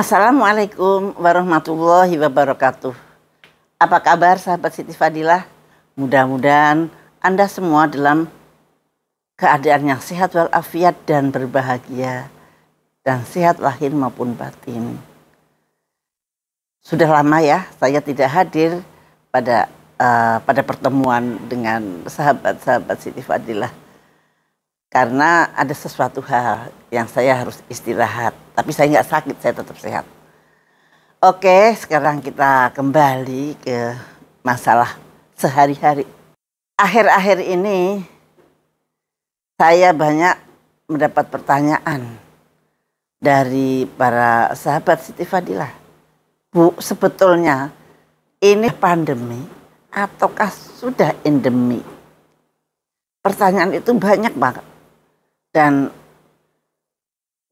Assalamualaikum warahmatullahi wabarakatuh. Apa kabar sahabat Siti Fadilah? Mudah-mudahan Anda semua dalam keadaan yang sehat walafiat dan berbahagia. Dan sehat lahir maupun batin. Sudah lama ya saya tidak hadir pada pertemuan dengan sahabat-sahabat Siti Fadilah. Karena ada sesuatu hal yang saya harus istirahat. Tapi saya nggak sakit, saya tetap sehat. Oke, sekarang kita kembali ke masalah sehari-hari. Akhir-akhir ini saya banyak mendapat pertanyaan dari para sahabat Siti Fadilah. Bu, sebetulnya ini pandemi ataukah sudah endemi? Pertanyaan itu banyak banget. Dan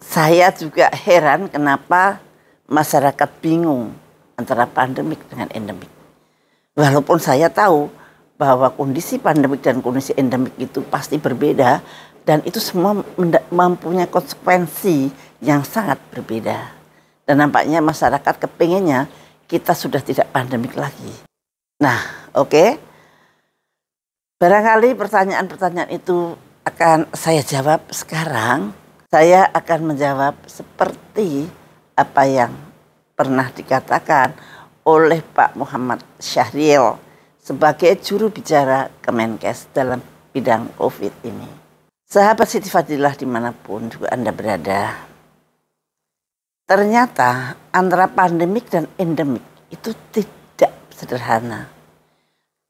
saya juga heran kenapa masyarakat bingung antara pandemik dengan endemik. Walaupun saya tahu bahwa kondisi pandemik dan kondisi endemik itu pasti berbeda. Dan itu semua mempunyai konsekuensi yang sangat berbeda. Dan nampaknya masyarakat kepinginnya kita sudah tidak pandemik lagi. Nah, oke. Barangkali pertanyaan-pertanyaan itu akan saya jawab sekarang. Saya akan menjawab seperti apa yang pernah dikatakan oleh Pak Muhammad Syahril sebagai juru bicara Kemenkes dalam bidang COVID ini. Sahabat Siti Fadilah dimanapun juga Anda berada, ternyata antara pandemik dan endemik itu tidak sederhana.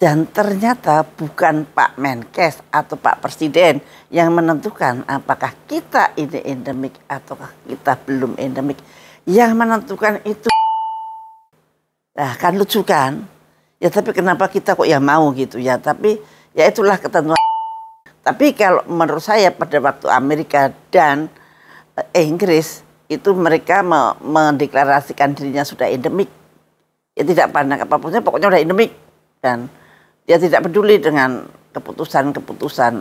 Dan ternyata bukan Pak Menkes atau Pak Presiden yang menentukan apakah kita ini endemik ataukah kita belum endemik. Yang menentukan itu. Nah, kan lucu kan? Ya tapi kenapa kita kok ya mau gitu ya. Tapi ya itulah ketentuan. Tapi kalau menurut saya pada waktu Amerika dan Inggris itu mereka mendeklarasikan dirinya sudah endemik. Ya tidak pandang apapun, pokoknya sudah endemik. Dan dia tidak peduli dengan keputusan-keputusan.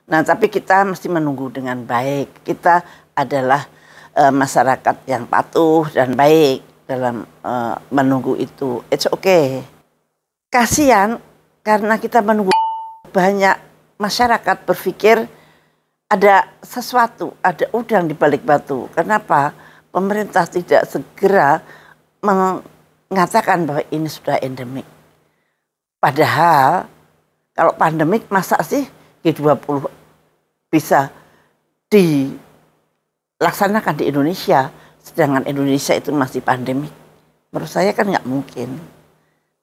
Nah, tapi kita mesti menunggu dengan baik. Kita adalah masyarakat yang patuh dan baik dalam menunggu itu. It's okay. Kasihan karena kita menunggu, banyak masyarakat berpikir ada sesuatu, ada udang di balik batu. Kenapa? Pemerintah tidak segera mengatakan bahwa ini sudah endemik. Padahal kalau pandemik masa sih G20 bisa dilaksanakan di Indonesia, sedangkan Indonesia itu masih pandemik. Menurut saya kan nggak mungkin.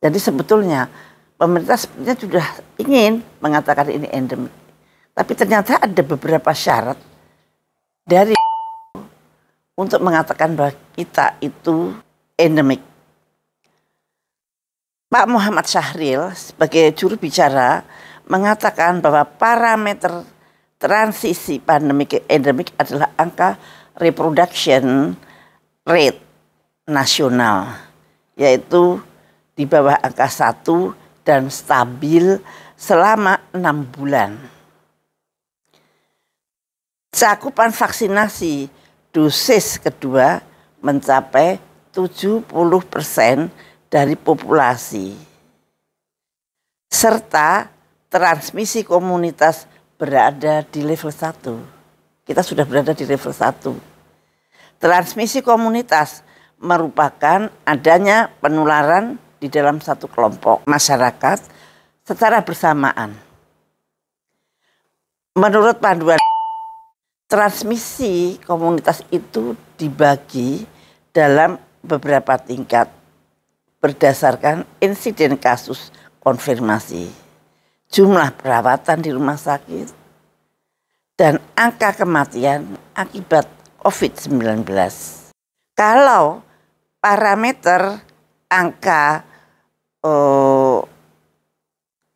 Jadi sebetulnya pemerintah sebenarnya sudah ingin mengatakan ini endemik. Tapi ternyata ada beberapa syarat dari untuk mengatakan bahwa kita itu endemik. Pak Muhammad Syahril sebagai juru bicara mengatakan bahwa parameter transisi pandemi ke endemik adalah angka reproduction rate nasional, yaitu di bawah angka 1 dan stabil selama 6 bulan. Cakupan vaksinasi dosis kedua mencapai 70% dari populasi. Serta transmisi komunitas berada di level 1. Kita sudah berada di level 1. Transmisi komunitas merupakan adanya penularan di dalam satu kelompok masyarakat secara bersamaan. Menurut panduan, transmisi komunitas itu dibagi dalam beberapa tingkat berdasarkan insiden kasus konfirmasi, jumlah perawatan di rumah sakit, dan angka kematian akibat COVID-19. Kalau parameter angka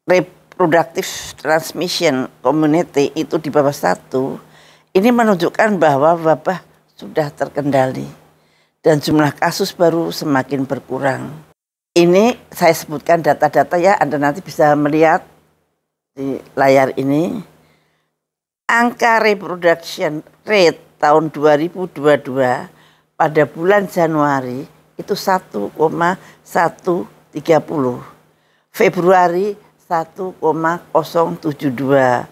reproductive transmission community itu di bawah 1, ini menunjukkan bahwa wabah sudah terkendali dan jumlah kasus baru semakin berkurang. Ini saya sebutkan data-data ya, Anda nanti bisa melihat di layar ini. Angka reproduction rate tahun 2022 pada bulan Januari itu 1,130, Februari 1,072,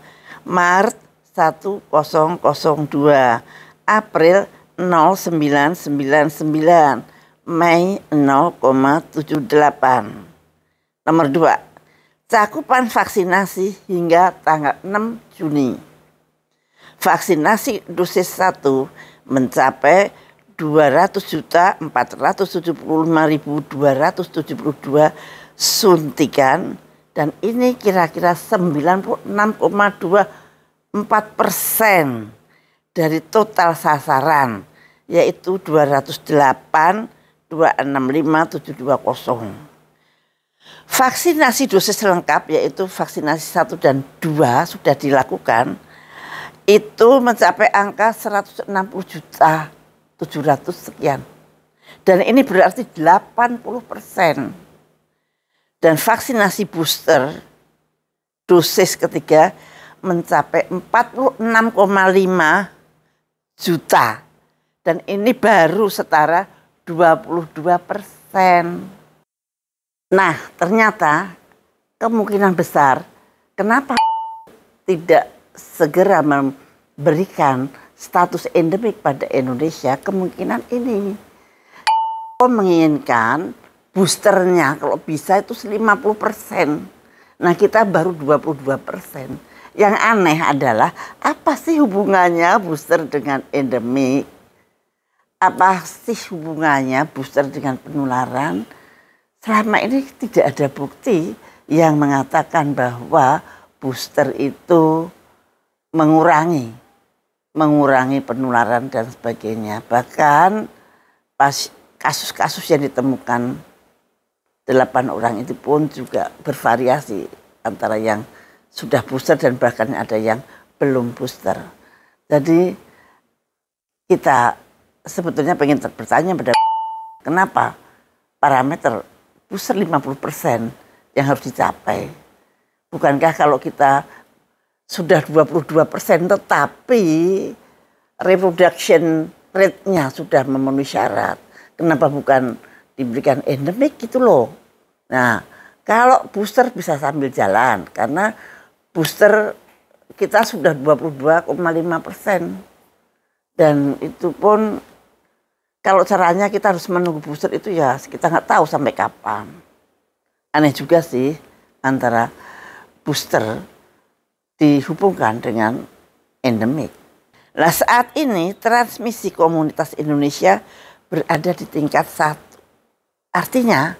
Maret 1002, April 0,999, Mei 0,78. Nomor 2, cakupan vaksinasi hingga tanggal 6 Juni. Vaksinasi dosis 1 mencapai 200.475.272 suntikan, dan ini kira-kira 96,24% dari total sasaran, yaitu 208.265.720. Vaksinasi dosis lengkap yaitu vaksinasi 1 dan 2 sudah dilakukan, itu mencapai angka 160.700 sekian. Dan ini berarti 80%. Dan vaksinasi booster dosis ketiga mencapai 46,5 juta. Dan ini baru setara 22%. Nah, ternyata kemungkinan besar kenapa tidak segera memberikan status endemik pada Indonesia, kemungkinan ini menginginkan boosternya kalau bisa itu 50%. Nah, kita baru 22%. Yang aneh adalah apa sih hubungannya booster dengan endemik? Apa sih hubungannya booster dengan penularan? Selama ini tidak ada bukti yang mengatakan bahwa booster itu mengurangi penularan dan sebagainya. Bahkan kasus-kasus yang ditemukan 8 orang itu pun juga bervariasi antara yang sudah booster dan bahkan ada yang belum booster. Jadi kita sebetulnya pengen bertanya pada kenapa parameter booster 50% yang harus dicapai. Bukankah kalau kita sudah 22% tetapi reproduction rate-nya sudah memenuhi syarat, kenapa bukan diberikan endemik gitu loh. Nah, kalau booster bisa sambil jalan karena booster kita sudah 22,5%. Dan itu pun kalau caranya kita harus menunggu booster itu ya kita nggak tahu sampai kapan. Aneh juga sih antara booster dihubungkan dengan endemik. Nah, saat ini transmisi komunitas Indonesia berada di tingkat 1. Artinya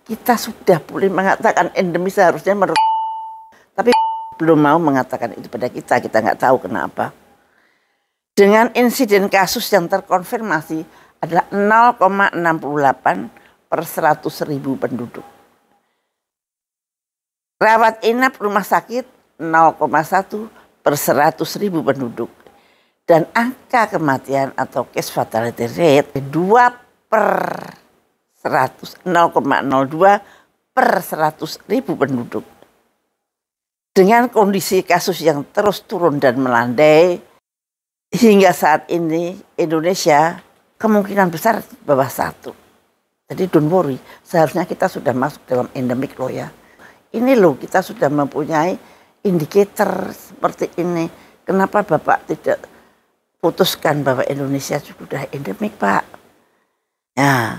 kita sudah boleh mengatakan endemi seharusnya menurut, tapi belum mau mengatakan itu pada kita nggak tahu kenapa. Dengan insiden kasus yang terkonfirmasi adalah 0,68 per 100.000 penduduk. Rawat inap rumah sakit 0,1 per 100.000 penduduk. Dan angka kematian atau case fatality rate 2 per 0,02 per 100.000 penduduk. Dengan kondisi kasus yang terus turun dan melandai, hingga saat ini Indonesia kemungkinan besar di bawah 1. Jadi don't worry, seharusnya kita sudah masuk dalam endemik loh ya. Ini loh kita sudah mempunyai indikator seperti ini. Kenapa Bapak tidak putuskan bahwa Indonesia sudah endemik, Pak? Nah,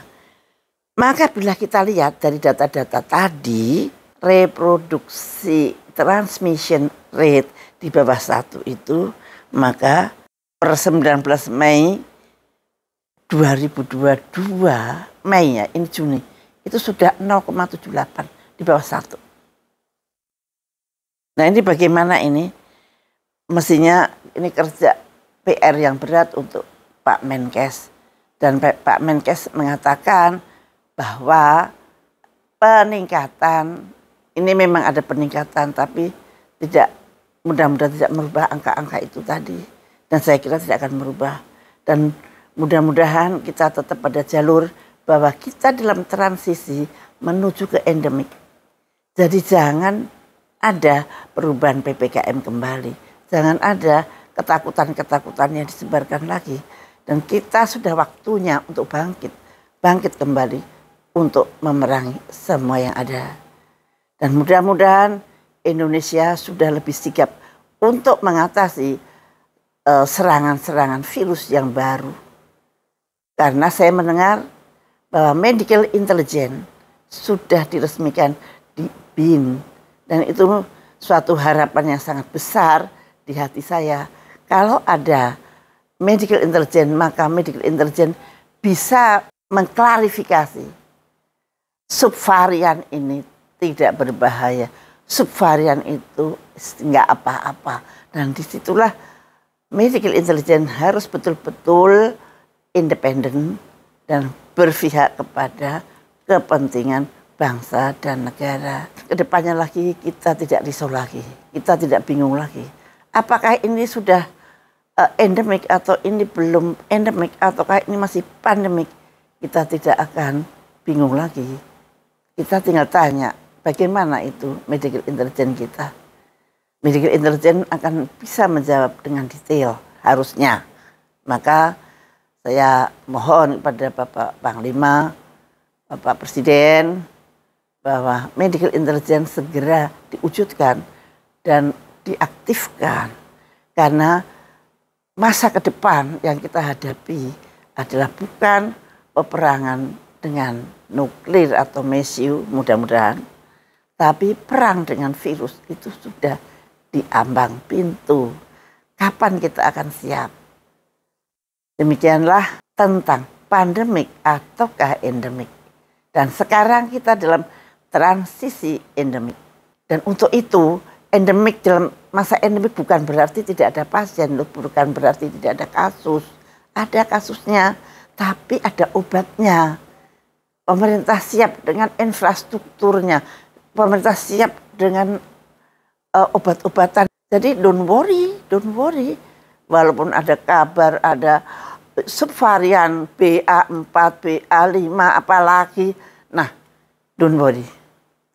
maka bila kita lihat dari data-data tadi, reproduksi transmission rate di bawah 1 itu, maka per 19 Mei 2022, Mei ya, ini Juni, itu sudah 0,78 di bawah 1. Nah, ini bagaimana ini? Mestinya ini kerja PR yang berat untuk Pak Menkes. Dan Pak Menkes mengatakan bahwa peningkatan, ini memang ada peningkatan tapi tidak, mudah-mudahan tidak merubah angka-angka itu tadi. Dan saya kira tidak akan merubah. Dan mudah-mudahan kita tetap pada jalur bahwa kita dalam transisi menuju ke endemik. Jadi jangan ada perubahan PPKM kembali. Jangan ada ketakutan-ketakutan yang disebarkan lagi. Dan kita sudah waktunya untuk bangkit kembali untuk memerangi semua yang ada. Dan mudah-mudahan Indonesia sudah lebih sigap untuk mengatasi serangan-serangan virus yang baru. Karena saya mendengar bahwa medical intelligence sudah diresmikan di BIN. Dan itu suatu harapan yang sangat besar di hati saya. Kalau ada medical intelligence, maka medical intelligence bisa mengklarifikasi subvarian ini tidak berbahaya. Subvarian itu enggak apa-apa. Dan disitulah medical intelligence harus betul-betul independen dan berpihak kepada kepentingan bangsa dan negara. Kedepannya lagi kita tidak risau lagi, kita tidak bingung lagi. Apakah ini sudah endemik atau ini belum endemik ataukah ini masih pandemik? Kita tidak akan bingung lagi. Kita tinggal tanya bagaimana itu medical intelligence kita. Medical intelligence akan bisa menjawab dengan detail harusnya. Maka saya mohon kepada Bapak Panglima, Bapak Presiden, bahwa medical intelligence segera diwujudkan dan diaktifkan. Karena masa ke depan yang kita hadapi adalah bukan peperangan dengan nuklir atau mesiu mudah-mudahan, tapi perang dengan virus itu sudah diambang pintu. Kapan kita akan siap? Demikianlah tentang pandemik ataukah endemik. Dan sekarang kita dalam transisi endemik. Dan untuk itu endemik dalam masa endemik bukan berarti tidak ada pasien, bukan berarti tidak ada kasus. Ada kasusnya, tapi ada obatnya. Pemerintah siap dengan infrastrukturnya. Pemerintah siap dengan obat-obatan. Jadi don't worry. Walaupun ada kabar, ada subvarian BA4, BA5, apalagi. Nah, don't worry.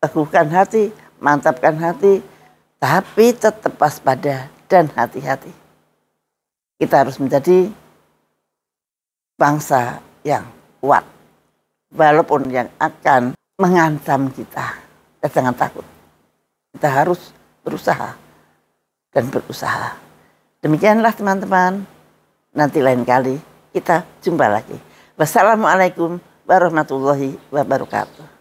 Teguhkan hati, mantapkan hati, tapi tetap waspada dan hati-hati. Kita harus menjadi bangsa yang kuat. Walaupun yang akan mengancam kita jangan takut. Kita harus berusaha dan berusaha. Demikianlah teman-teman. Nanti lain kali kita jumpa lagi. Wassalamualaikum warahmatullahi wabarakatuh.